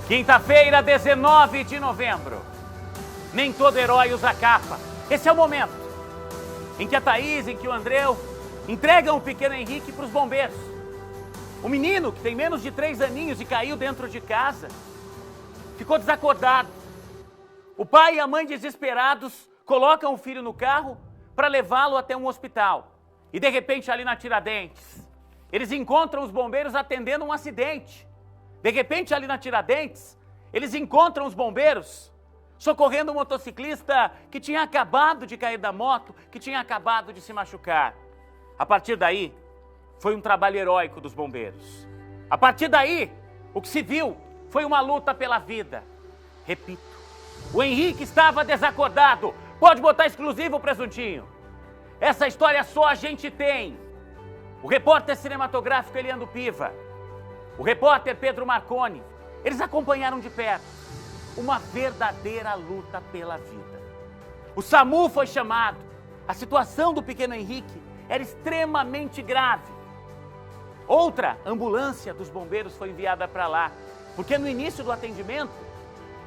Quinta-feira, 19 de novembro. Nem todo herói usa capa. Esse é o momento em que a Thaís, em que o Andreu entregam o pequeno Henrique para os bombeiros. O menino, que tem menos de 3 aninhos e caiu dentro de casa, ficou desacordado. O pai e a mãe, desesperados, colocam o filho no carro para levá-lo até um hospital. E de repente, ali na Tiradentes, eles encontram os bombeiros atendendo um acidente. De repente, ali na Tiradentes, eles encontram os bombeiros socorrendo um motociclista que tinha acabado de cair da moto, que tinha acabado de se machucar. A partir daí, foi um trabalho heróico dos bombeiros. A partir daí, o que se viu foi uma luta pela vida. Repito, o Henrique estava desacordado. Pode botar exclusivo, presuntinho. Essa história só a gente tem. O repórter cinematográfico Eliando Piva, o repórter Pedro Marconi, eles acompanharam de perto uma verdadeira luta pela vida. O SAMU foi chamado. A situação do pequeno Henrique era extremamente grave. Outra ambulância dos bombeiros foi enviada para lá, porque no início do atendimento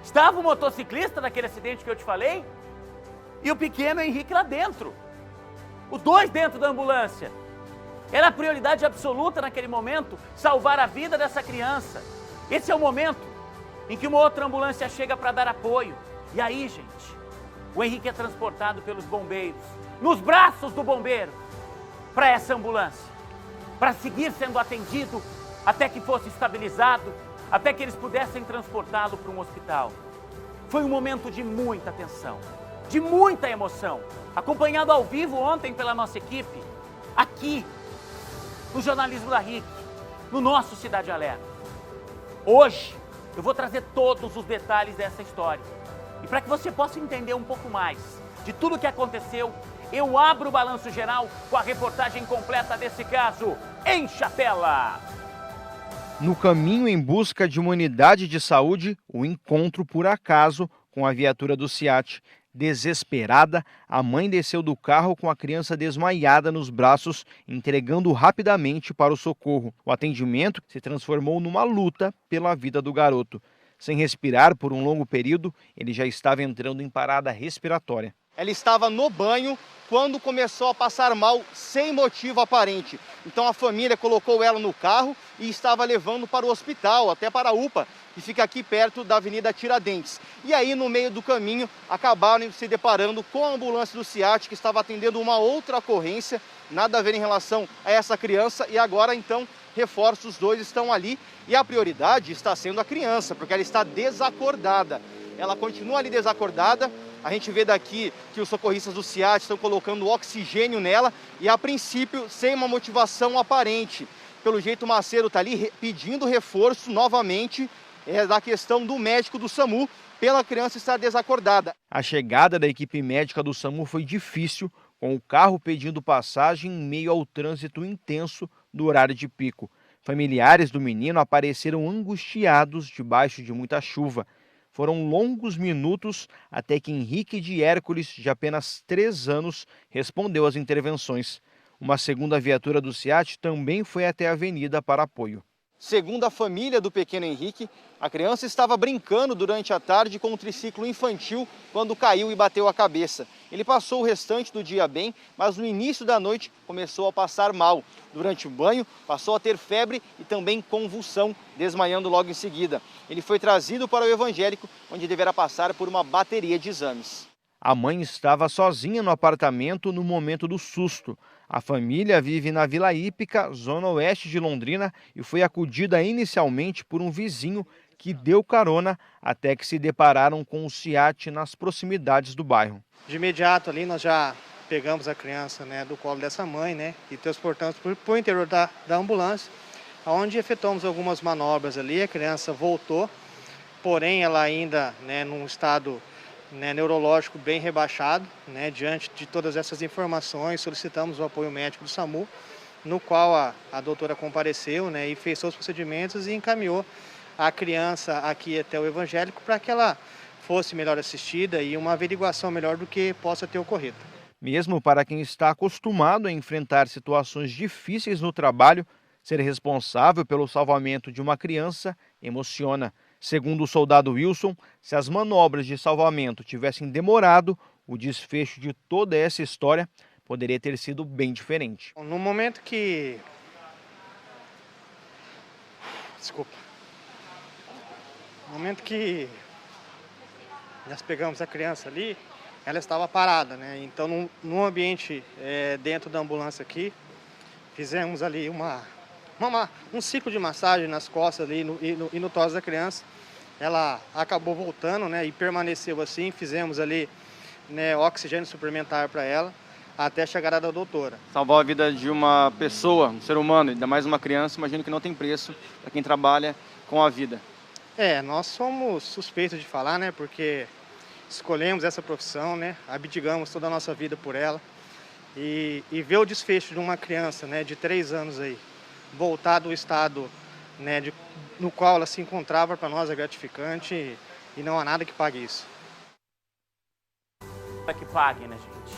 estava o motociclista daquele acidente que eu te falei e o pequeno Henrique lá dentro. Os dois dentro da ambulância. Era a prioridade absoluta naquele momento salvar a vida dessa criança. Esse é o momento em que uma outra ambulância chega para dar apoio. E aí, gente, o Henrique é transportado pelos bombeiros, nos braços do bombeiro, para essa ambulância, para seguir sendo atendido até que fosse estabilizado, até que eles pudessem transportá-lo para um hospital. Foi um momento de muita tensão, de muita emoção, acompanhado ao vivo ontem pela nossa equipe, aqui, no Jornalismo da RIC, no nosso Cidade Alerta. Hoje, eu vou trazer todos os detalhes dessa história. E para que você possa entender um pouco mais de tudo o que aconteceu, eu abro o balanço geral com a reportagem completa desse caso. Enche a tela! No caminho em busca de uma unidade de saúde, o encontro por acaso com a viatura do SEAT. Desesperada, a mãe desceu do carro com a criança desmaiada nos braços, entregando rapidamente para o socorro. O atendimento se transformou numa luta pela vida do garoto. Sem respirar por um longo período, ele já estava entrando em parada respiratória. Ela estava no banho quando começou a passar mal sem motivo aparente. Então a família colocou ela no carro e estava levando para o hospital, até para a UPA, que fica aqui perto da Avenida Tiradentes. E aí, no meio do caminho, acabaram se deparando com a ambulância do SEAT, que estava atendendo uma outra ocorrência, nada a ver em relação a essa criança. E agora, então, reforços, os dois estão ali. E a prioridade está sendo a criança, porque ela está desacordada. Ela continua ali desacordada. A gente vê daqui que os socorristas do SEAT estão colocando oxigênio nela e, a princípio, sem uma motivação aparente. Pelo jeito, o Macedo está ali pedindo reforço novamente da questão do médico do SAMU pela criança estar desacordada. A chegada da equipe médica do SAMU foi difícil, com o carro pedindo passagem em meio ao trânsito intenso do horário de pico. Familiares do menino apareceram angustiados debaixo de muita chuva. Foram longos minutos até que Henrique de Hércules, de apenas 3 anos, respondeu às intervenções. Uma segunda viatura do SEAT também foi até a avenida para apoio. Segundo a família do pequeno Henrique, a criança estava brincando durante a tarde com um triciclo infantil quando caiu e bateu a cabeça. Ele passou o restante do dia bem, mas no início da noite começou a passar mal. Durante o banho, passou a ter febre e também convulsão, desmaiando logo em seguida. Ele foi trazido para o evangélico, onde deverá passar por uma bateria de exames. A mãe estava sozinha no apartamento no momento do susto. A família vive na Vila Hípica, zona oeste de Londrina, e foi acudida inicialmente por um vizinho que deu carona até que se depararam com o SEAT nas proximidades do bairro. De imediato ali nós já pegamos a criança, do colo dessa mãe, e transportamos para o interior da ambulância, onde efetuamos algumas manobras ali. A criança voltou, porém ela ainda num estado neurológico bem rebaixado. Diante de todas essas informações, solicitamos o apoio médico do SAMU, no qual a doutora compareceu e fez seus procedimentos e encaminhou a criança aqui até o evangélico para que ela fosse melhor assistida e uma averiguação melhor do que possa ter ocorrido. Mesmo para quem está acostumado a enfrentar situações difíceis no trabalho, ser responsável pelo salvamento de uma criança emociona. Segundo o soldado Wilson, se as manobras de salvamento tivessem demorado, o desfecho de toda essa história poderia ter sido bem diferente. No momento que... Desculpa. No momento que nós pegamos a criança ali, ela estava parada, né? Então, num ambiente dentro da ambulância aqui, fizemos ali um ciclo de massagem nas costas ali e no tórax da criança. Ela acabou voltando, né? E permaneceu assim. Fizemos ali, né, oxigênio suplementar para ela até a chegada da doutora. Salvar a vida de uma pessoa, um ser humano, ainda mais uma criança, imagino que não tem preço para quem trabalha com a vida. Nós somos suspeitos de falar, né? Porque escolhemos essa profissão, né? Abdicamos toda a nossa vida por ela. E ver o desfecho de uma criança, né, de 3 anos aí, voltar do estado, né, no qual ela se encontrava, para nós é gratificante e não há nada que pague isso. Que pague, né, gente?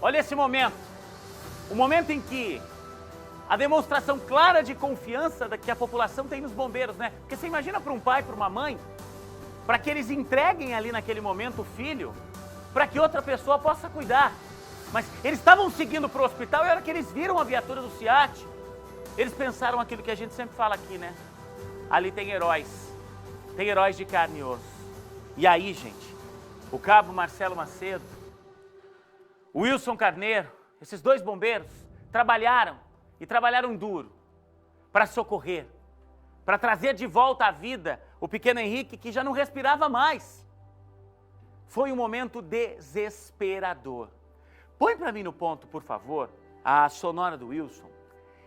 Olha esse momento. O momento em que a demonstração clara de confiança que a população tem nos bombeiros, né? Porque você imagina para um pai, para uma mãe, para que eles entreguem ali naquele momento o filho, para que outra pessoa possa cuidar. Mas eles estavam seguindo para o hospital e a hora que eles viram a viatura do SEAT, eles pensaram aquilo que a gente sempre fala aqui, né? Ali tem heróis de carne e osso. E aí, gente, o cabo Marcelo Macedo, o Wilson Carneiro, esses 2 bombeiros trabalharam e trabalharam duro para socorrer, para trazer de volta à vida o pequeno Henrique, que já não respirava mais. Foi um momento desesperador. Põe para mim no ponto, por favor, a sonora do Wilson.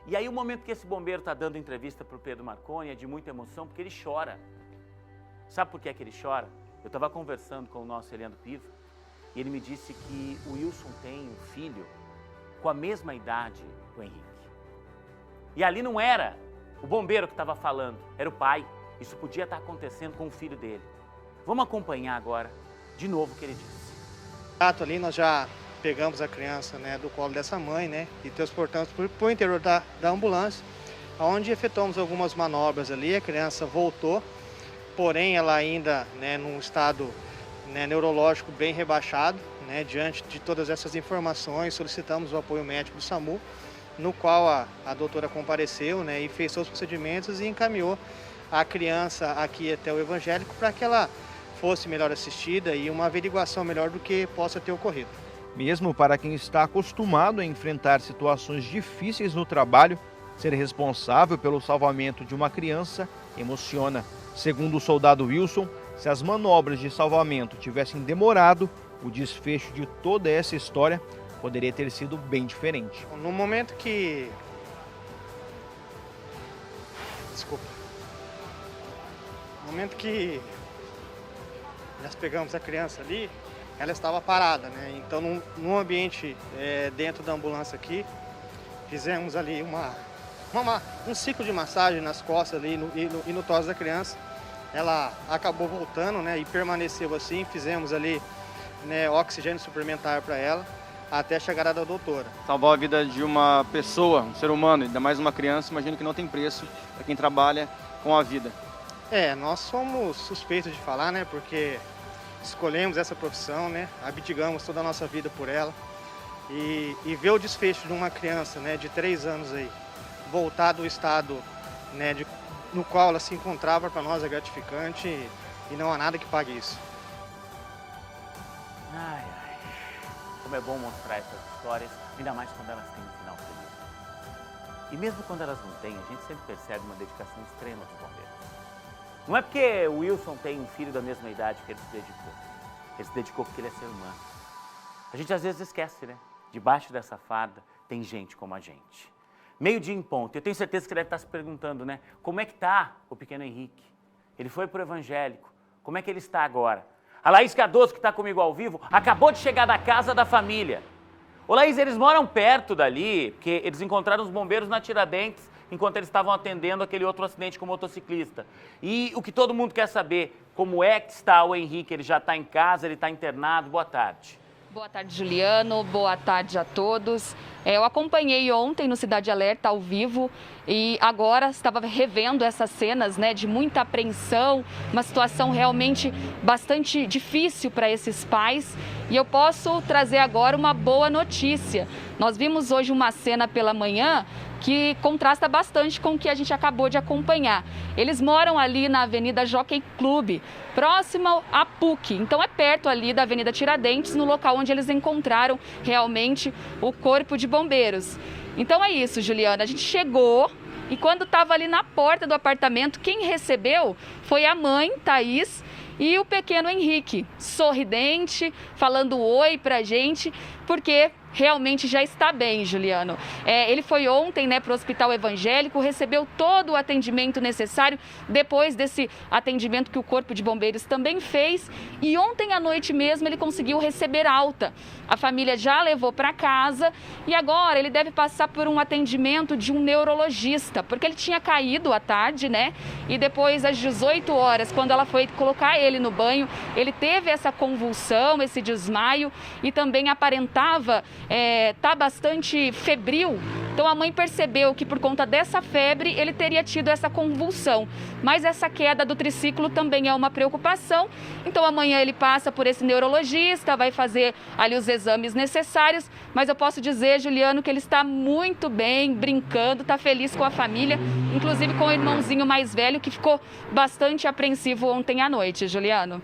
E aí o momento que esse bombeiro está dando entrevista para o Pedro Marconi é de muita emoção, porque ele chora. Sabe por que é que ele chora? Eu estava conversando com o nosso Eliandro Piva e ele me disse que o Wilson tem um filho com a mesma idade do Henrique. E ali não era o bombeiro que estava falando, era o pai. Isso podia estar acontecendo com o filho dele. Vamos acompanhar agora de novo o que ele disse. Ali nós já pegamos a criança, né, do colo dessa mãe, né, e transportamos para o interior da ambulância, onde efetuamos algumas manobras ali. A criança voltou, porém ela ainda, né, num estado, né, neurológico bem rebaixado, né. Diante de todas essas informações, solicitamos o apoio médico do SAMU, no qual a doutora compareceu, né, e fez seus procedimentos e encaminhou a criança aqui até o evangélico para que ela fosse melhor assistida e uma averiguação melhor do que possa ter ocorrido. Mesmo para quem está acostumado a enfrentar situações difíceis no trabalho, ser responsável pelo salvamento de uma criança emociona. Segundo o soldado Wilson, se as manobras de salvamento tivessem demorado, o desfecho de toda essa história poderia ter sido bem diferente. No momento que... Desculpa. No momento que nós pegamos a criança ali, ela estava parada, né? Então, num ambiente dentro da ambulância aqui, fizemos ali um ciclo de massagem nas costas ali e no tórax da criança. Ela acabou voltando, né? E permaneceu assim. Fizemos ali, né, oxigênio suplementar para ela até a chegada da doutora. Salvar a vida de uma pessoa, um ser humano, ainda mais uma criança, imagino que não tem preço para quem trabalha com a vida. Nós somos suspeitos de falar, né? Porque escolhemos essa profissão, né? Abdicamos toda a nossa vida por ela. E ver o desfecho de uma criança, né, de 3 anos aí, voltar do estado, né, no qual ela se encontrava, para nós é gratificante e não há nada que pague isso. Ai, ai, como é bom mostrar essas histórias, ainda mais quando elas têm um final feliz. E mesmo quando elas não têm, a gente sempre percebe uma dedicação extrema dos bombeiros. Não é porque o Wilson tem um filho da mesma idade que ele se dedicou. Ele se dedicou porque ele é ser humano. A gente às vezes esquece, né? Debaixo dessa farda tem gente como a gente. 12:00 em ponto. Eu tenho certeza que você deve estar se perguntando, né? Como é que está o pequeno Henrique? Ele foi para o evangélico. Como é que ele está agora? A Laís Cardoso, que está comigo ao vivo, acabou de chegar da casa da família. Ô Laís, eles moram perto dali, porque eles encontraram os bombeiros na Tiradentes, enquanto eles estavam atendendo aquele outro acidente com o motociclista. E o que todo mundo quer saber, como é que está o Henrique? Ele já está em casa, ele está internado? Boa tarde. Boa tarde, Juliano. Boa tarde a todos. Eu acompanhei ontem no Cidade Alerta ao vivo e agora estava revendo essas cenas, né, de muita apreensão, uma situação realmente bastante difícil para esses pais. E eu posso trazer agora uma boa notícia. Nós vimos hoje uma cena pela manhã que contrasta bastante com o que a gente acabou de acompanhar. Eles moram ali na Avenida Jockey Club, próximo à PUC, então é perto ali da Avenida Tiradentes, no local onde eles encontraram realmente o corpo de bombeiros. Então é isso, Juliana, a gente chegou e quando estava ali na porta do apartamento, quem recebeu foi a mãe, Thaís, e o pequeno Henrique, sorridente, falando oi pra gente, porque realmente já está bem, Juliano. Ele foi ontem, né, para o Hospital Evangélico, recebeu todo o atendimento necessário, depois desse atendimento que o Corpo de Bombeiros também fez, e ontem à noite mesmo ele conseguiu receber alta. A família já levou para casa e agora ele deve passar por um atendimento de um neurologista, porque ele tinha caído à tarde, né? E depois, às 18 horas, quando ela foi colocar ele no banho, ele teve essa convulsão, esse desmaio e também aparentava tá bastante febril. Então a mãe percebeu que por conta dessa febre ele teria tido essa convulsão. Mas essa queda do triciclo também é uma preocupação. Então amanhã ele passa por esse neurologista, vai fazer ali os exames necessários. Mas eu posso dizer, Juliano, que ele está muito bem, brincando, está feliz com a família, inclusive com o irmãozinho mais velho que ficou bastante apreensivo ontem à noite, Juliano.